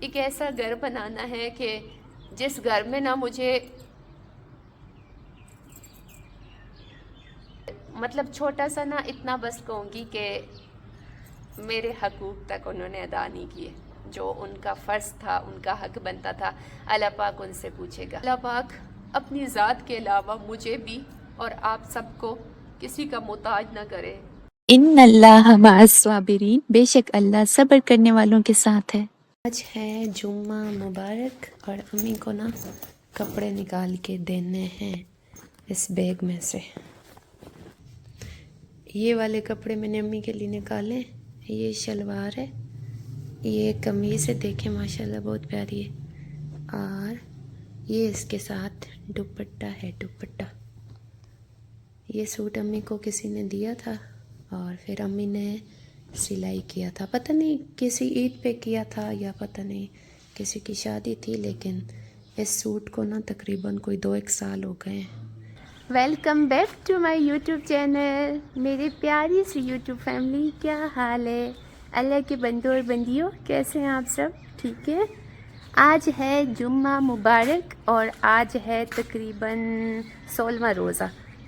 ایک ایسا گھر بنانا ہے کہ جس گھر میں نہ مجھے مطلب چھوٹا سا نہ اتنا بس کہوں گی کہ میرے حقوق تک انہوں نے ادا نہیں کیے، جو ان کا فرض تھا، ان کا حق بنتا تھا، اللہ پاک ان سے پوچھے گا۔ اللہ پاک اپنی ذات کے علاوہ مجھے بھی اور آپ سب کو کسی کا محتاج نہ کرے۔ ان اللہ مع الصابرین، بے شک اللہ صبر کرنے والوں کے ساتھ ہے۔ آج ہے جمعہ مبارک اور امی کو نا کپڑے نکال کے دینے ہیں اس بیگ میں سے۔ یہ والے کپڑے میں نے امی کے لیے نکالے، یہ شلوار ہے، یہ قمیص ہے، دیکھیں ماشاءاللہ بہت پیاری ہے، اور یہ اس کے ساتھ دوپٹہ ہے، دوپٹہ۔ یہ سوٹ امی کو کسی نے دیا تھا اور پھر امی نے سلائی کیا تھا، پتہ نہیں کسی عید پہ کیا تھا یا پتہ نہیں کسی کی شادی تھی، لیکن اس سوٹ کو نا تقریباً کوئی 2-1 سال ہو گئے ہیں۔ Welcome back to my YouTube channel, میری پیاری سی یوٹیوب فیملی، کیا حال ہے؟ اللہ کے بندوں اور بندیوں، کیسے ہیں آپ سب؟ ٹھیک ہے؟ آج ہے جمعہ مبارک اور آج ہے تقریباً 16واں روزہ۔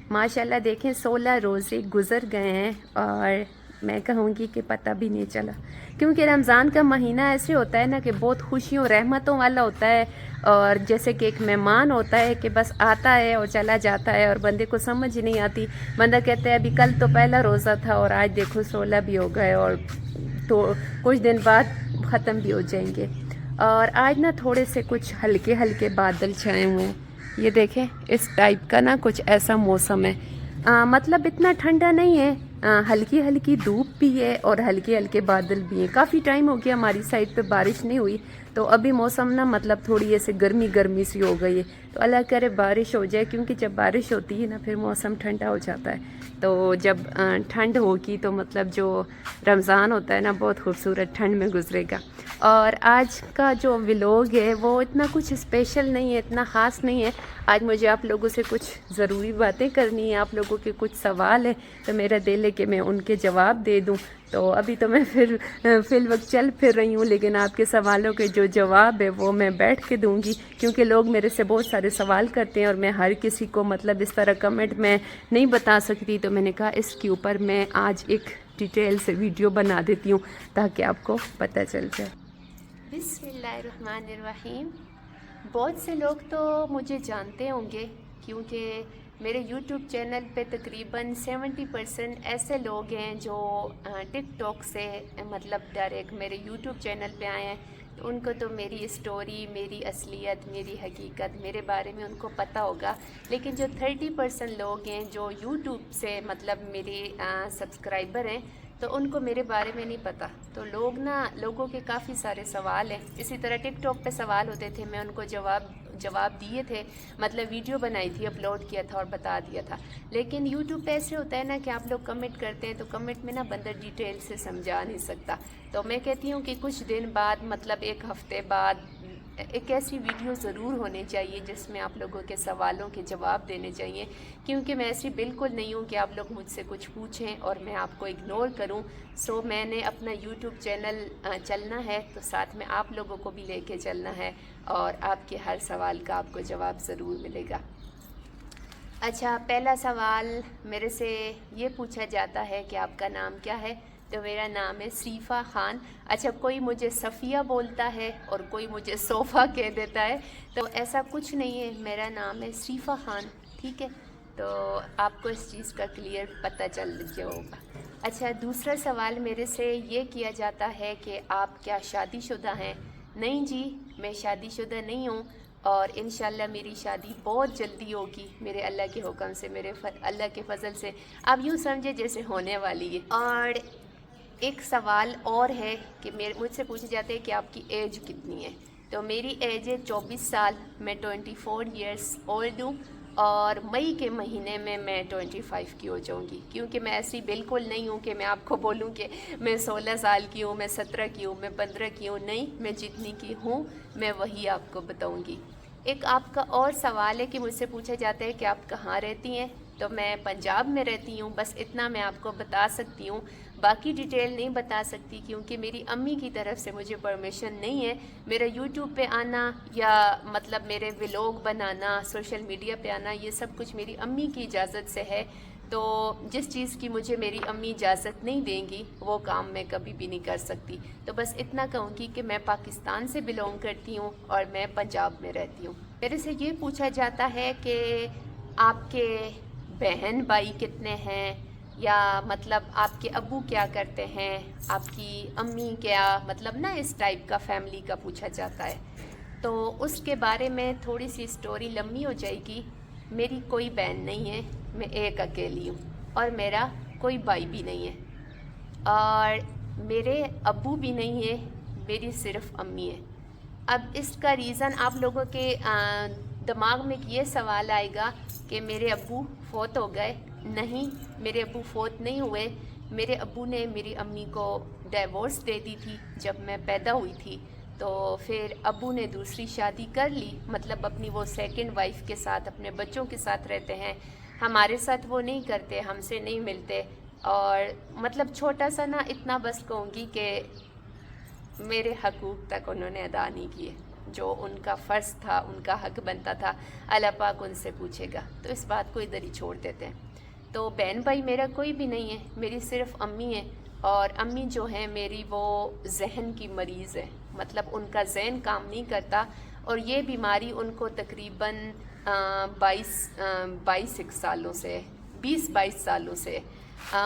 ماشاءاللہ دیکھیں 16 روزے گزر گئے ہیں اور میں کہوں گی کہ پتہ بھی نہیں چلا، کیونکہ رمضان کا مہینہ ایسے ہوتا ہے نا کہ بہت خوشیوں رحمتوں والا ہوتا ہے، اور جیسے کہ ایک مہمان ہوتا ہے کہ بس آتا ہے اور چلا جاتا ہے اور بندے کو سمجھ نہیں آتی، بندہ کہتا ہے ابھی کل تو پہلا روزہ تھا اور آج دیکھو 16 بھی ہو گئے اور تو کچھ دن بعد ختم بھی ہو جائیں گے۔ اور آج نا تھوڑے سے کچھ ہلکے ہلکے بادل چھائے ہوئے ہیں، یہ دیکھیں اس ٹائپ کا نا کچھ ایسا موسم ہے، مطلب اتنا ٹھنڈا نہیں ہے، ہلکی ہلکی دھوپ بھی ہے اور ہلکے ہلکے بادل بھی ہیں۔ کافی ٹائم ہو گیا ہماری سائڈ پہ بارش نہیں ہوئی، تو ابھی موسم نا مطلب تھوڑی ایسے گرمی گرمی سی ہو گئی ہے، تو اللہ کرے بارش ہو جائے، کیونکہ جب بارش ہوتی ہے نا پھر موسم ٹھنڈا ہو جاتا ہے، تو جب ٹھنڈ ہوگی تو مطلب جو رمضان ہوتا ہے نا بہت خوبصورت ٹھنڈ میں گزرے گا۔ اور آج کا جو ولاگ ہے وہ اتنا کچھ اسپیشل نہیں ہے، اتنا خاص نہیں ہے، آج مجھے آپ لوگوں سے کچھ ضروری باتیں کرنی ہیں، آپ لوگوں کے کچھ سوال ہیں تو میرا دل ہے کہ میں ان کے جواب دے دوں، تو ابھی تو میں فی الوقت چل پھر رہی ہوں، لیکن آپ کے سوالوں کے جو جواب ہے وہ میں بیٹھ کے دوں گی، کیونکہ لوگ میرے سے بہت سارے سوال کرتے ہیں اور میں ہر کسی کو مطلب اس طرح کمنٹ میں نہیں بتا سکتی، تو میں نے کہا اس کے اوپر میں آج ایک ڈیٹیل سے ویڈیو بنا دیتی ہوں تاکہ آپ کو پتہ چل جائے۔ بسم اللہ الرحمن الرحیم۔ بہت سے لوگ تو مجھے جانتے ہوں گے، کیونکہ میرے یوٹیوب چینل پہ تقریباً 70% ایسے لوگ ہیں جو ٹک ٹاک سے مطلب ڈائریکٹ میرے یوٹیوب چینل پہ آئے ہیں، تو ان کو تو میری اسٹوری، میری اصلیت، میری حقیقت، میرے بارے میں ان کو پتہ ہوگا، لیکن جو 30% لوگ ہیں جو یوٹیوب سے مطلب میرے سبسکرائبر ہیں، تو ان کو میرے بارے میں نہیں پتہ، تو لوگوں کے کافی سارے سوال ہیں، اسی طرح ٹک ٹاک پہ سوال ہوتے تھے، میں ان کو جواب دیے تھے، مطلب ویڈیو بنائی تھی، اپلوڈ کیا تھا اور بتا دیا تھا، لیکن یوٹیوب پہ ایسے ہوتا ہے نا کہ آپ لوگ کمنٹ کرتے ہیں تو کمنٹ میں نا بندہ ڈیٹیل سے سمجھا نہیں سکتا، تو میں کہتی ہوں کہ کچھ دن بعد مطلب 1 ہفتے بعد ایک ایسی ویڈیو ضرور ہونی چاہیے جس میں آپ لوگوں کے سوالوں کے جواب دینے چاہیے، کیونکہ میں ایسی بالکل نہیں ہوں کہ آپ لوگ مجھ سے کچھ پوچھیں اور میں آپ کو اگنور کروں، سو میں نے اپنا یوٹیوب چینل چلنا ہے تو ساتھ میں آپ لوگوں کو بھی لے کے چلنا ہے، اور آپ کے ہر سوال کا آپ کو جواب ضرور ملے گا۔ اچھا، پہلا سوال میرے سے یہ پوچھا جاتا ہے کہ آپ کا نام کیا ہے؟ تو میرا نام ہے صیفہ خان۔ اچھا، کوئی مجھے صفیہ بولتا ہے اور کوئی مجھے صوفہ کہہ دیتا ہے، تو ایسا کچھ نہیں ہے، میرا نام ہے صیفہ خان، ٹھیک ہے؟ تو آپ کو اس چیز کا کلیئر پتہ چل گیا ہوگا۔ اچھا، دوسرا سوال میرے سے یہ کیا جاتا ہے کہ آپ کیا شادی شدہ ہیں؟ نہیں جی، میں شادی شدہ نہیں ہوں، اور انشاءاللہ میری شادی بہت جلدی ہوگی میرے اللہ کے حکم سے، میرے اللہ کے فضل سے، آپ یوں سمجھے جیسے ہونے والی ہے۔ اور ایک سوال اور ہے کہ مجھ سے پوچھا جاتا ہے کہ آپ کی ایج کتنی ہے؟ تو میری ایج ہے 24 سال، میں 24 ایئرس اولڈ ہوں، اور مئی کے مہینے میں 25 کی ہو جاؤں گی، کیونکہ میں ایسی بالکل نہیں ہوں کہ میں آپ کو بولوں کہ میں 16 سال کی ہوں، میں 17 کی ہوں، میں 15 کی ہوں، نہیں، میں جتنی کی ہوں میں وہی آپ کو بتاؤں گی۔ ایک آپ کا اور سوال ہے کہ مجھ سے پوچھا جاتا ہے کہ آپ کہاں رہتی ہیں؟ تو میں پنجاب میں رہتی ہوں، بس اتنا میں آپ کو بتا سکتی ہوں، باقی ڈیٹیل نہیں بتا سکتی کیونکہ میری امی کی طرف سے مجھے پرمیشن نہیں ہے میرا یوٹیوب پہ آنا یا مطلب میرے ولاگ بنانا، سوشل میڈیا پہ آنا، یہ سب کچھ میری امی کی اجازت سے ہے۔ تو جس چیز کی مجھے میری امی اجازت نہیں دیں گی وہ کام میں کبھی بھی نہیں کر سکتی۔ تو بس اتنا کہوں گی کہ میں پاکستان سے بلونگ کرتی ہوں اور میں پنجاب میں رہتی ہوں۔ میرے سے یہ پوچھا جاتا ہے کہ آپ کے بہن بھائی کتنے ہیں، یا مطلب آپ کے ابو کیا کرتے ہیں، آپ کی امی کیا، مطلب نا اس ٹائپ کا فیملی کا پوچھا جاتا ہے۔ تو اس کے بارے میں تھوڑی سی سٹوری لمبی ہو جائے گی۔ میری کوئی بہن نہیں ہے، میں ایک اکیلی ہوں، اور میرا کوئی بھائی بھی نہیں ہے، اور میرے ابو بھی نہیں ہے، میری صرف امی ہے۔ اب اس کا ریزن آپ لوگوں کے دماغ میں یہ سوال آئے گا کہ میرے ابو فوت ہو گئے۔ نہیں، میرے ابو فوت نہیں ہوئے۔ میرے ابو نے میری امی کو ڈیورس دے دی تھی جب میں پیدا ہوئی تھی، تو پھر ابو نے دوسری شادی کر لی، مطلب اپنی وہ سیکنڈ وائف کے ساتھ اپنے بچوں کے ساتھ رہتے ہیں۔ ہمارے ساتھ وہ نہیں کرتے، ہم سے نہیں ملتے، اور مطلب چھوٹا سا نا اتنا بس کہوں گی کہ میرے حقوق تک انہوں نے ادا نہیں کیے، جو ان کا فرض تھا، ان کا حق بنتا تھا، اللہ پاک ان سے پوچھے گا۔ تو اس بات کو ادھر ہی چھوڑ دیتے ہیں۔ تو بہن بھائی میرا کوئی بھی نہیں ہے، میری صرف امی ہے، اور امی جو ہیں میری وہ ذہن کی مریض ہے، مطلب ان کا ذہن کام نہیں کرتا، اور یہ بیماری ان کو تقریباً 22 سالوں سے 20-22 سالوں سے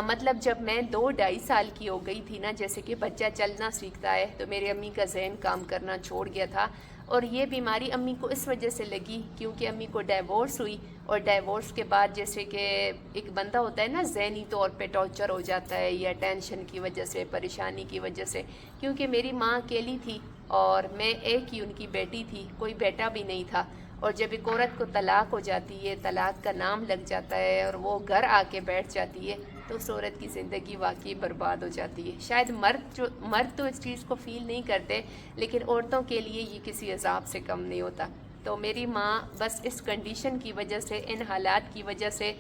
مطلب جب میں 2-2.5 سال کی ہو گئی تھی نا، جیسے کہ بچہ چلنا سیکھتا ہے، تو میری امی کا ذہن کام کرنا چھوڑ گیا تھا، اور یہ بیماری امی کو اس وجہ سے لگی کیونکہ امی کو ڈیورس ہوئی، اور ڈیورس کے بعد جیسے کہ ایک بندہ ہوتا ہے نا ذہنی طور پہ ٹارچر ہو جاتا ہے، یا ٹینشن کی وجہ سے، پریشانی کی وجہ سے، کیونکہ میری ماں اکیلی تھی اور میں ایک ہی ان کی بیٹی تھی، کوئی بیٹا بھی نہیں تھا، اور جب ایک عورت کو طلاق ہو جاتی ہے، طلاق کا نام لگ جاتا ہے، اور وہ گھر آ کے بیٹھ جاتی ہے، تو اس عورت کی زندگی واقعی برباد ہو جاتی ہے۔ شاید مرد تو اس چیز کو فیل نہیں کرتے، لیکن عورتوں کے لیے یہ کسی عذاب سے کم نہیں ہوتا۔ تو میری ماں بس اس کنڈیشن کی وجہ سے، ان حالات کی وجہ سے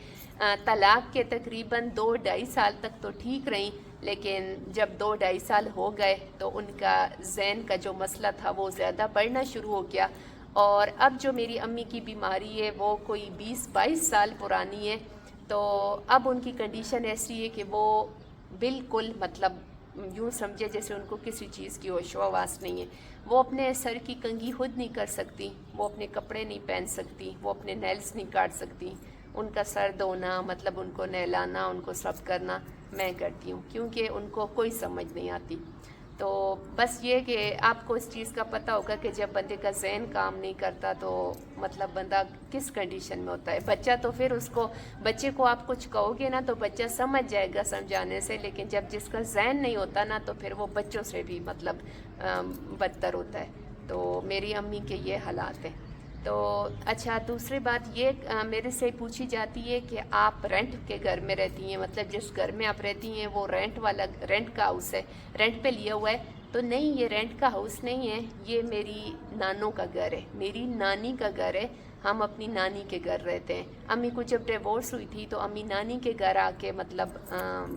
طلاق کے تقریباً 2-2.5 سال تک تو ٹھیک رہیں، لیکن جب 2-2.5 سال ہو گئے تو ان کا ذہن کا جو مسئلہ تھا وہ زیادہ بڑھنا شروع ہو گیا، اور اب جو میری امی کی بیماری ہے وہ کوئی 20-22 سال پرانی ہے۔ تو اب ان کی کنڈیشن ایسی ہے کہ وہ بالکل مطلب یوں سمجھے جیسے ان کو کسی چیز کی ہوش و حواس نہیں ہے۔ وہ اپنے سر کی کنگھی خود نہیں کر سکتی، وہ اپنے کپڑے نہیں پہن سکتی، وہ اپنے نیلز نہیں کاٹ سکتی، ان کا سر دھونا، مطلب ان کو نہلانا، ان کو سب کرنا میں کرتی ہوں، کیونکہ ان کو کوئی سمجھ نہیں آتی۔ تو بس یہ کہ آپ کو اس چیز کا پتہ ہوگا کہ جب بندے کا ذہن کام نہیں کرتا تو مطلب بندہ کس کنڈیشن میں ہوتا ہے۔ بچہ تو پھر بچے کو آپ کچھ کہو گے نا تو بچہ سمجھ جائے گا سمجھانے سے، لیکن جب جس کا ذہن نہیں ہوتا نا تو پھر وہ بچوں سے بھی مطلب بدتر ہوتا ہے۔ تو میری امی کے یہ حالات ہیں۔ تو اچھا، دوسری بات یہ میرے سے پوچھی جاتی ہے کہ آپ رینٹ کے گھر میں رہتی ہیں، مطلب جس گھر میں آپ رہتی ہیں وہ رینٹ کا ہاؤس ہے، رینٹ پہ لیا ہوا ہے؟ تو نہیں، یہ رینٹ کا ہاؤس نہیں ہے، یہ میری نانوں کا گھر ہے، میری نانی کا گھر ہے، ہم اپنی نانی کے گھر رہتے ہیں۔ امی کو جب ڈیورس ہوئی تھی تو امی نانی کے گھر آ کے مطلب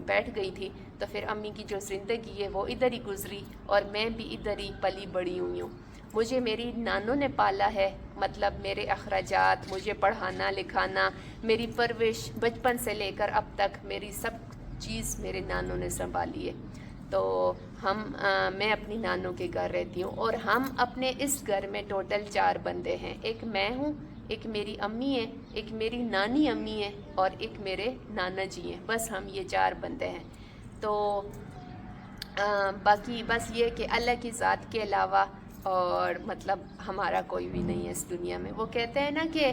بیٹھ گئی تھی، تو پھر امی کی جو زندگی ہے وہ ادھر ہی گزری، اور میں بھی ادھر ہی پلی بڑی ہوئی ہوں۔ مجھے میری نانوں نے پالا ہے، مطلب میرے اخراجات، مجھے پڑھانا لکھانا، میری پرورش بچپن سے لے کر اب تک میری سب چیز میرے نانوں نے سنبھالی ہے۔ تو میں اپنی نانوں کے گھر رہتی ہوں، اور ہم اپنے اس گھر میں ٹوٹل 4 بندے ہیں۔ ایک میں ہوں، ایک میری امی ہے، ایک میری نانی امی ہے، اور ایک میرے نانا جی ہیں، بس ہم یہ 4 بندے ہیں۔ تو باقی بس یہ کہ اللہ کی ذات کے علاوہ اور مطلب ہمارا کوئی بھی نہیں ہے اس دنیا میں۔ وہ کہتے ہیں نا کہ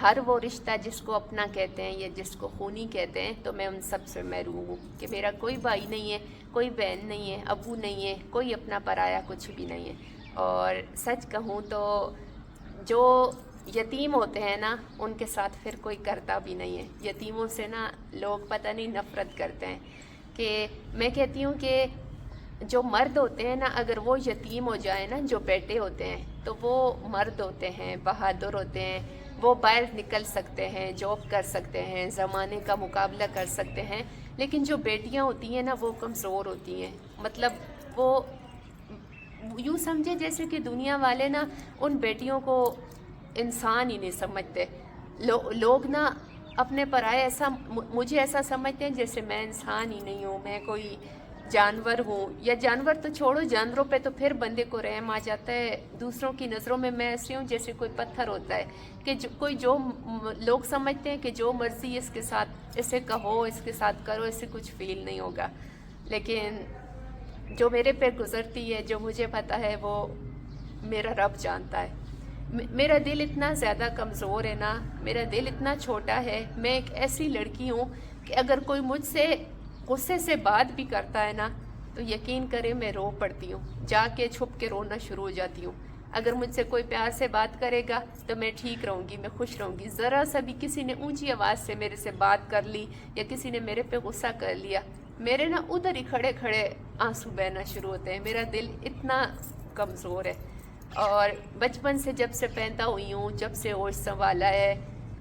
ہر وہ رشتہ جس کو اپنا کہتے ہیں یا جس کو خونی کہتے ہیں، تو میں ان سب سے محروم ہوں کہ میرا کوئی بھائی نہیں ہے، کوئی بہن نہیں ہے، ابو نہیں ہے، کوئی اپنا پرایا کچھ بھی نہیں ہے۔ اور سچ کہوں تو جو یتیم ہوتے ہیں نا ان کے ساتھ پھر کوئی کرتا بھی نہیں ہے۔ یتیموں سے نا لوگ پتہ نہیں نفرت کرتے ہیں، کہ میں کہتی ہوں کہ جو مرد ہوتے ہیں نا، اگر وہ یتیم ہو جائے نا، جو بیٹے ہوتے ہیں تو وہ مرد ہوتے ہیں، بہادر ہوتے ہیں، وہ باہر نکل سکتے ہیں، جاب کر سکتے ہیں، زمانے کا مقابلہ کر سکتے ہیں، لیکن جو بیٹیاں ہوتی ہیں نا وہ کمزور ہوتی ہیں. مطلب وہ یوں سمجھے جیسے کہ دنیا والے نا ان بیٹیوں کو انسان ہی نہیں سمجھتے. لوگ نا اپنے پرائے ایسا مجھے ایسا سمجھتے ہیں جیسے میں انسان ہی نہیں ہوں، میں کوئی جانور ہوں. یا جانور تو چھوڑو، جانوروں پہ تو پھر بندے کو رحم آ جاتا ہے. دوسروں کی نظروں میں ایسی ہوں جیسے کوئی پتھر ہوتا ہے کہ جو لوگ سمجھتے ہیں کہ جو مرضی اس کے ساتھ اسے کہو، اس کے ساتھ کرو، اسے کچھ فیل نہیں ہوگا. لیکن جو میرے پہ گزرتی ہے، جو مجھے پتہ ہے، وہ میرا رب جانتا ہے. میرا دل اتنا زیادہ کمزور ہے نا، میرا دل اتنا چھوٹا ہے. میں ایک ایسی لڑکی ہوں کہ اگر کوئی مجھ سے غصے سے بات بھی کرتا ہے نا تو یقین کرے میں رو پڑتی ہوں، جا کے چھپ کے رونا شروع ہو جاتی ہوں. اگر مجھ سے کوئی پیار سے بات کرے گا تو میں ٹھیک رہوں گی، میں خوش رہوں گی. ذرا سا بھی کسی نے اونچی آواز سے میرے سے بات کر لی یا کسی نے میرے پہ غصہ کر لیا، میرے نا ادھر ہی کھڑے کھڑے آنسو بہنا شروع ہوتے ہیں. میرا دل اتنا کمزور ہے. اور بچپن سے جب سے پیدا ہوئی ہوں، جب سے ہوش سنبھالا ہے،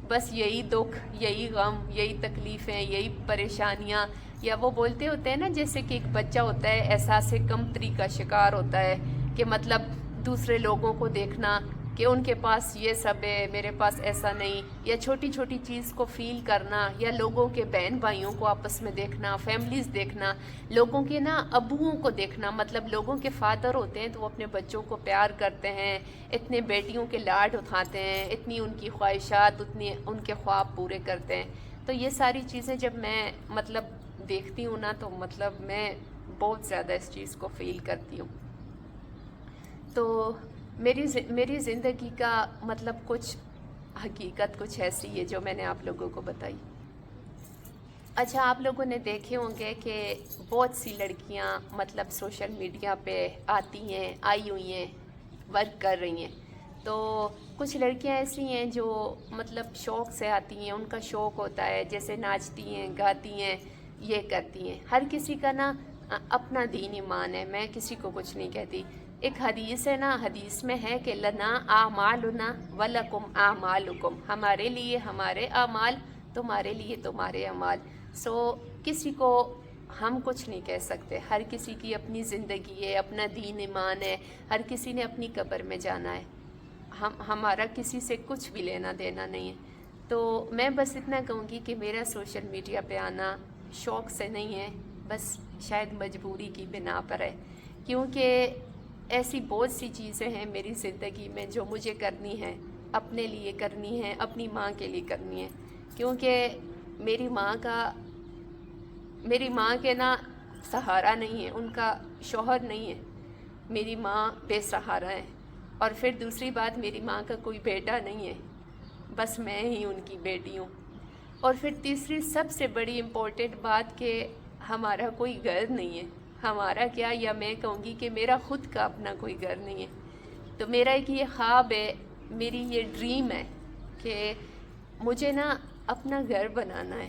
بس یہی دکھ، یہی غم، یہی تکلیفیں، یہی پریشانیاں. یا وہ بولتے ہوتے ہیں نا جیسے کہ ایک بچہ ہوتا ہے احساس کمتری کا شکار ہوتا ہے، کہ مطلب دوسرے لوگوں کو دیکھنا کہ ان کے پاس یہ سب ہے، میرے پاس ایسا نہیں. یا چھوٹی چھوٹی چیز کو فیل کرنا، یا لوگوں کے بہن بھائیوں کو آپس میں دیکھنا، فیملیز دیکھنا، لوگوں کے نا ابوؤں کو دیکھنا. مطلب لوگوں کے فادر ہوتے ہیں تو وہ اپنے بچوں کو پیار کرتے ہیں، اتنے بیٹیوں کے لاڈ اٹھاتے ہیں، اتنی ان کی خواہشات، اتنی ان کے خواب پورے کرتے ہیں. تو یہ ساری چیزیں جب میں مطلب دیکھتی ہوں نا تو مطلب میں بہت زیادہ اس چیز کو فیل کرتی ہوں. تو میری زندگی کا مطلب کچھ حقیقت کچھ ایسی ہے جو میں نے آپ لوگوں کو بتائی. اچھا، آپ لوگوں نے دیکھے ہوں گے کہ بہت سی لڑکیاں مطلب سوشل میڈیا پہ آئی ہوئی ہیں، ورک کر رہی ہیں. تو کچھ لڑکیاں ایسی ہیں جو مطلب شوق سے آتی ہیں، ان کا شوق ہوتا ہے، جیسے ناچتی ہیں، گاتی ہیں، یہ کرتی ہیں. ہر کسی کا نا اپنا دین ایمان ہے، میں کسی کو کچھ نہیں کہتی. ایک حدیث ہے نا، حدیث میں ہے کہ لنا اعمالنا ولکم اعمالکم، ہمارے لیے ہمارے اعمال، تمہارے لیے تمہارے اعمال. کسی کو ہم کچھ نہیں کہہ سکتے. ہر کسی کی اپنی زندگی ہے، اپنا دین ایمان ہے، ہر کسی نے اپنی قبر میں جانا ہے. ہمارا کسی سے کچھ بھی لینا دینا نہیں ہے. تو میں بس اتنا کہوں گی کہ میرا سوشل میڈیا پہ آنا شوق سے نہیں ہے، بس شاید مجبوری کی بنا پر ہے. کیونکہ ایسی بہت سی چیزیں ہیں میری زندگی میں جو مجھے کرنی ہے، اپنے لیے کرنی ہے، اپنی ماں کے لیے کرنی ہے. کیونکہ میری ماں کے نا سہارا نہیں ہے، ان کا شوہر نہیں ہے، میری ماں بے سہارا ہے. اور پھر دوسری بات، میری ماں کا کوئی بیٹا نہیں ہے، بس میں ہی ان کی بیٹی ہوں. اور پھر تیسری سب سے بڑی امپورٹنٹ بات کہ ہمارا کوئی گھر نہیں ہے. ہمارا کیا، یا میں کہوں گی کہ میرا خود کا اپنا کوئی گھر نہیں ہے. تو میرا ایک یہ خواب ہے، میری یہ ڈریم ہے کہ مجھے نا اپنا گھر بنانا ہے.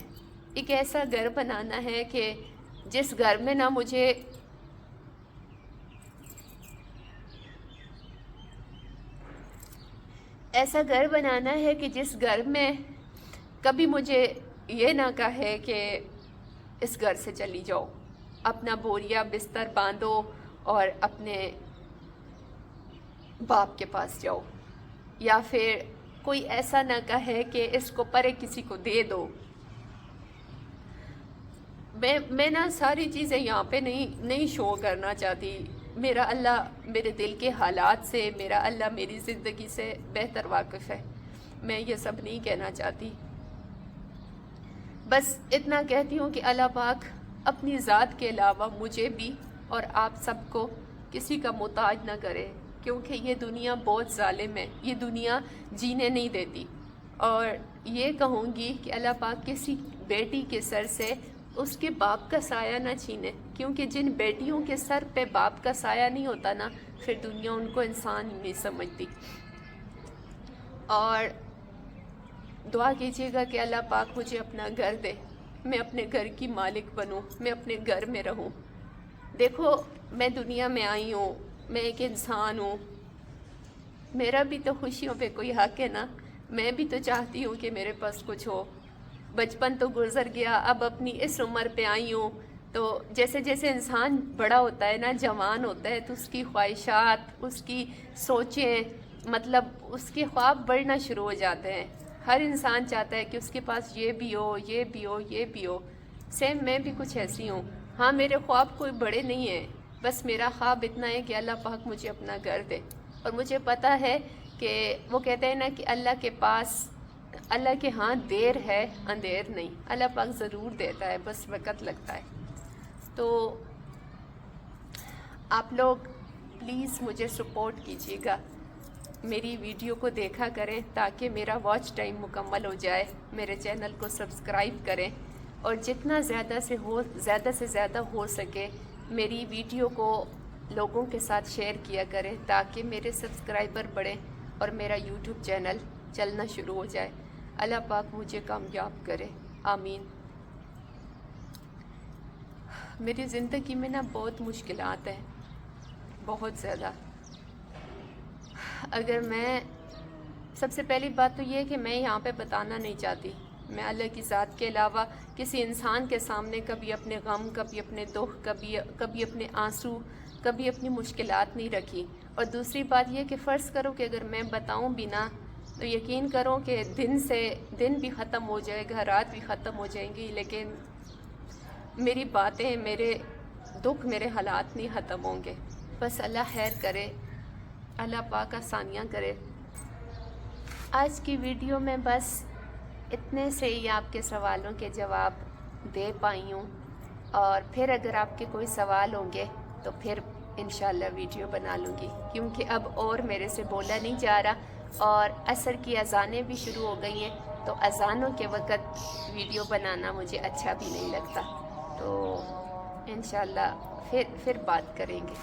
ایک ایسا گھر بنانا ہے کہ جس گھر میں نا مجھے ایسا گھر بنانا ہے کہ جس گھر میں کبھی مجھے یہ نہ کہے کہ اس گھر سے چلی جاؤ، اپنا بوریا بستر باندھو اور اپنے باپ کے پاس جاؤ. یا پھر کوئی ایسا نہ کہے کہ اس کو پرے کسی کو دے دو. میں نا ساری چیزیں یہاں پہ نہیں شو کرنا چاہتی. میرا اللہ میرے دل کے حالات سے، میرا اللہ میری زندگی سے بہتر واقف ہے. میں یہ سب نہیں کہنا چاہتی. بس اتنا کہتی ہوں کہ اللہ پاک اپنی ذات کے علاوہ مجھے بھی اور آپ سب کو کسی کا محتاج نہ کرے. کیونکہ یہ دنیا بہت ظالم ہے، یہ دنیا جینے نہیں دیتی. اور یہ کہوں گی کہ اللہ پاک کسی بیٹی کے سر سے اس کے باپ کا سایہ نہ چھینے. کیونکہ جن بیٹیوں کے سر پہ باپ کا سایہ نہیں ہوتا نا، پھر دنیا ان کو انسان ہی نہیں سمجھتی. اور دعا کیجیے گا کہ اللہ پاک مجھے اپنا گھر دے، میں اپنے گھر کی مالک بنوں، میں اپنے گھر میں رہوں. دیکھو، میں دنیا میں آئی ہوں، میں ایک انسان ہوں، میرا بھی تو خوشیوں پہ کوئی حق ہے نا. میں بھی تو چاہتی ہوں کہ میرے پاس کچھ ہو. بچپن تو گزر گیا, اب اپنی اس عمر پہ آئی ہوں, تو جیسے جیسے انسان بڑا ہوتا ہے نا, جوان ہوتا ہے, تو اس کی خواہشات, اس کی سوچیں, مطلب اس کے خواب بڑھنا شروع ہو جاتے ہیں. ہر انسان چاہتا ہے کہ اس کے پاس یہ بھی ہو, یہ بھی ہو, یہ بھی ہو. سیم میں بھی کچھ ایسی ہوں. ہاں, میرے خواب کوئی بڑے نہیں ہیں, بس میرا خواب اتنا ہے کہ اللہ پاک مجھے اپنا گھر دے. اور مجھے پتہ ہے کہ وہ کہتے ہیں نا کہ اللہ کے پاس, اللہ کے ہاں دیر ہے اندھیر نہیں. اللہ پاک ضرور دیتا ہے, بس وقت لگتا ہے. تو آپ لوگ پلیز مجھے سپورٹ کیجیے گا, میری ویڈیو کو دیکھا کریں تاکہ میرا واچ ٹائم مکمل ہو جائے. میرے چینل کو سبسکرائب کریں, اور جتنا زیادہ سے زیادہ ہو سکے میری ویڈیو کو لوگوں کے ساتھ شیئر کیا کریں تاکہ میرے سبسکرائبر بڑھیں اور میرا یوٹیوب چینل چلنا شروع ہو جائے. اللہ پاک مجھے کامیاب کرے, آمین. میری زندگی میں نا بہت مشکلات ہیں, بہت زیادہ. اگر میں, سب سے پہلی بات تو یہ ہے کہ میں یہاں پہ بتانا نہیں چاہتی. میں اللہ کی ذات کے علاوہ کسی انسان کے سامنے کبھی اپنے غم, کبھی اپنے دکھ, کبھی اپنے آنسو, کبھی اپنی مشکلات نہیں رکھی. اور دوسری بات یہ کہ فرض کرو کہ اگر میں بتاؤں بھی نا, تو یقین کرو کہ دن بھی ختم ہو جائے گا, رات بھی ختم ہو جائیں گی, لیکن میری باتیں, میرے دکھ, میرے حالات نہیں ختم ہوں گے. بس اللہ خیر کرے, اللہ پاک آسانیاں کرے. آج کی ویڈیو میں بس اتنے سے ہی آپ کے سوالوں کے جواب دے پائی ہوں, اور پھر اگر آپ کے کوئی سوال ہوں گے تو پھر انشاءاللہ ویڈیو بنا لوں گی, کیونکہ اب اور میرے سے بولا نہیں جا رہا, اور عصر کی اذانیں بھی شروع ہو گئی ہیں, تو اذانوں کے وقت ویڈیو بنانا مجھے اچھا بھی نہیں لگتا. تو انشاءاللہ پھر بات کریں گے.